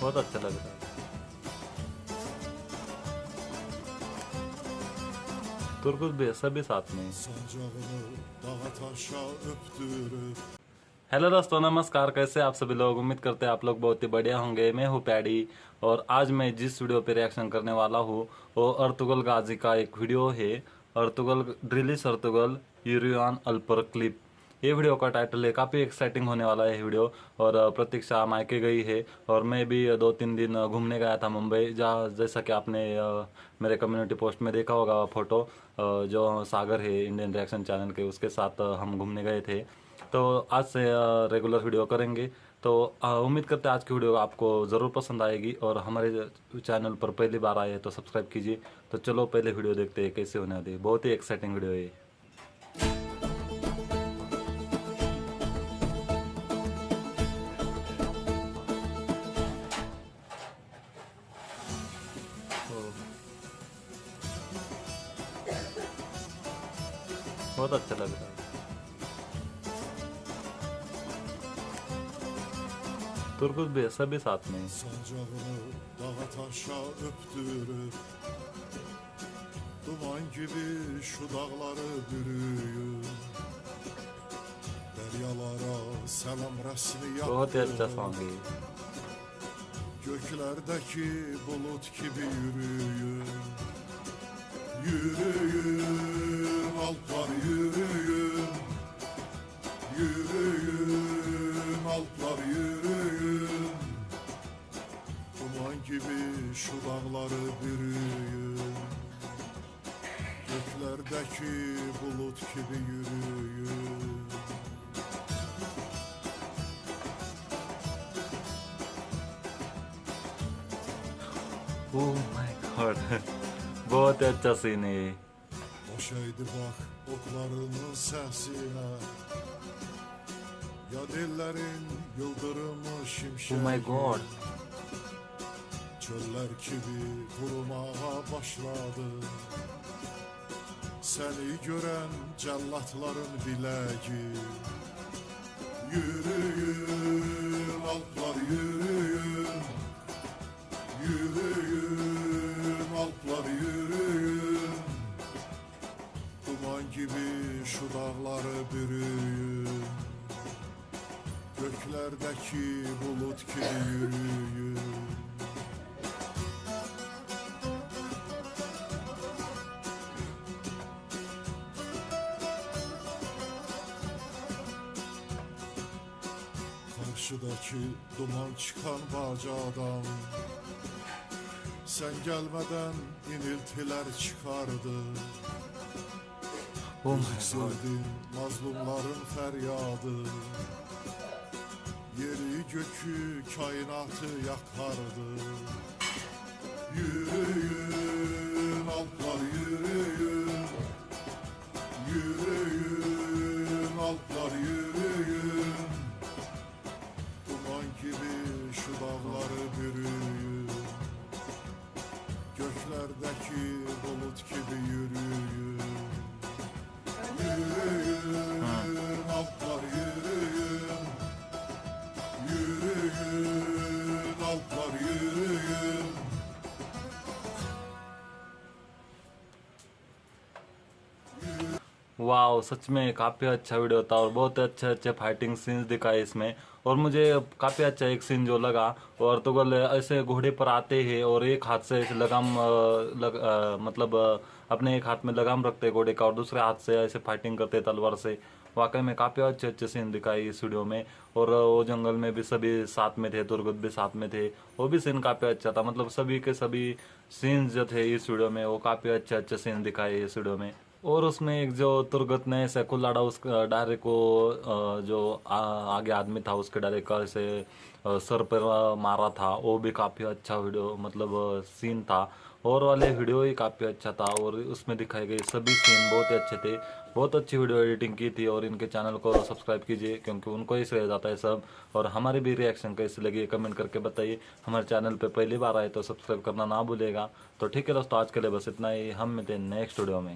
बहुत अच्छा लग रहा है। तुर्कुस भी सभी साथ में। हेलो दोस्तों, नमस्कार। कैसे आप सभी लोग? उम्मीद करते हैं आप लोग बहुत ही बढ़िया होंगे। मैं हूँ पैडी और आज मैं जिस वीडियो पे रिएक्शन करने वाला हूँ वो अर्तुगल गाजी का एक वीडियो है। अर्तुगल ड्रिलिस अर्तुगल यूरियान अल्पर क्लिप, ये वीडियो का टाइटल है। काफ़ी एक्साइटिंग होने वाला है ये वीडियो। और प्रतीक्षा मायके गई है और मैं भी 2-3 दिन घूमने गया था मुंबई, जहाँ जैसा कि आपने मेरे कम्युनिटी पोस्ट में देखा होगा फोटो। जो सागर है इंडियन रिएक्शन चैनल के, उसके साथ हम घूमने गए थे। तो आज से रेगुलर वीडियो करेंगे। तो उम्मीद करते हैं आज की वीडियो आपको ज़रूर पसंद आएगी और हमारे चैनल पर पहली बार आए तो सब्सक्राइब कीजिए। तो चलो पहले वीडियो देखते हैं कैसे होने वाली है। बहुत ही एक्साइटिंग वीडियो है। बहुत अच्छा लग रहा है। तुर्कुस भी सभी साथ में। Sancağını dağa taşa öptürüp Duman gibi şu dağları bürüyüp Deryalara selam resmi बहुत ही अच्छा yaptı सॉन्ग है। Göklerdeki bulut gibi yürüyün Yürüyün alplar yürüyün Yürüyün alplar yürüyün Duman gibi şu dağları bürüyün Göklerdeki bulut gibi yürüyün oh my God बहुत ही अच्छा scene है ये। Hoş eydi bak oklarının sesine Ya dillerin yıldırımı Oh şimşeği my god. Çöller gibi kurumaya başladı Seni gören cellatların biləgi Yürüyün alplar yürüyün Yürüyün alplar yürüyün Duman gibi şu dağları bürüyün Göklerdeki bulut gibi yürüyün Karşıdaki duman çıkan bacadan Sen gelmeden iniltiler çıkardı Oh my god. Yükseldin mazlumların feryadı Yeri gökü kainatı yakardı Yürüyün alplar yürüyün Yürüyün alplar yürüyün Duman gibi şu dağları bürüyün Göklerdeki bulut gibi yürüyün Yürüyün alplar yürüyün Yürüyün alplar yürüyün wow, सच में काफ़ी अच्छा video था और बहुत अच्छे अच्छे fighting scenes दिखाए इसमें। और मुझे काफ़ी अच्छा एक सीन जो लगा, वो अर्तुगल ऐसे घोड़े पर आते हैं और एक हाथ से ऐसे लगाम मतलब अपने एक हाथ में लगाम रखते हैं घोड़े का और दूसरे हाथ से ऐसे फाइटिंग करते हैं तलवार से। वाकई में काफ़ी अच्छे अच्छे सीन दिखाए इस वीडियो में। और वो जंगल में भी सभी साथ में थे, तुर्गुत भी साथ में थे, वो भी सीन काफ़ी अच्छा था। मतलब सभी के सभी सीन्स जो थे इस वीडियो में वो काफ़ी अच्छे अच्छे सीन दिखाए इस वीडियो में। और उसमें एक जो तुर्गत ने सैकुलाड़ा उस डायरेक्ट को जो आगे आदमी था उसके डायरेक्ट का ऐसे सर पर मारा था, वो भी काफ़ी अच्छा वीडियो मतलब सीन था। और वाले वीडियो ही काफ़ी अच्छा था और उसमें दिखाए गए सभी सीन बहुत ही अच्छे थे। बहुत अच्छी वीडियो एडिटिंग की थी और इनके चैनल को सब्सक्राइब कीजिए क्योंकि उनको ही श्रेय जाता है सब। और हमारी भी रिएक्शन कैसी लगी कमेंट करके बताइए। हमारे चैनल पे पहली बार आए तो सब्सक्राइब करना ना भूलेगा। तो ठीक है दोस्तों, आज के लिए बस इतना ही। हम मिलते हैं नेक्स्ट वीडियो में।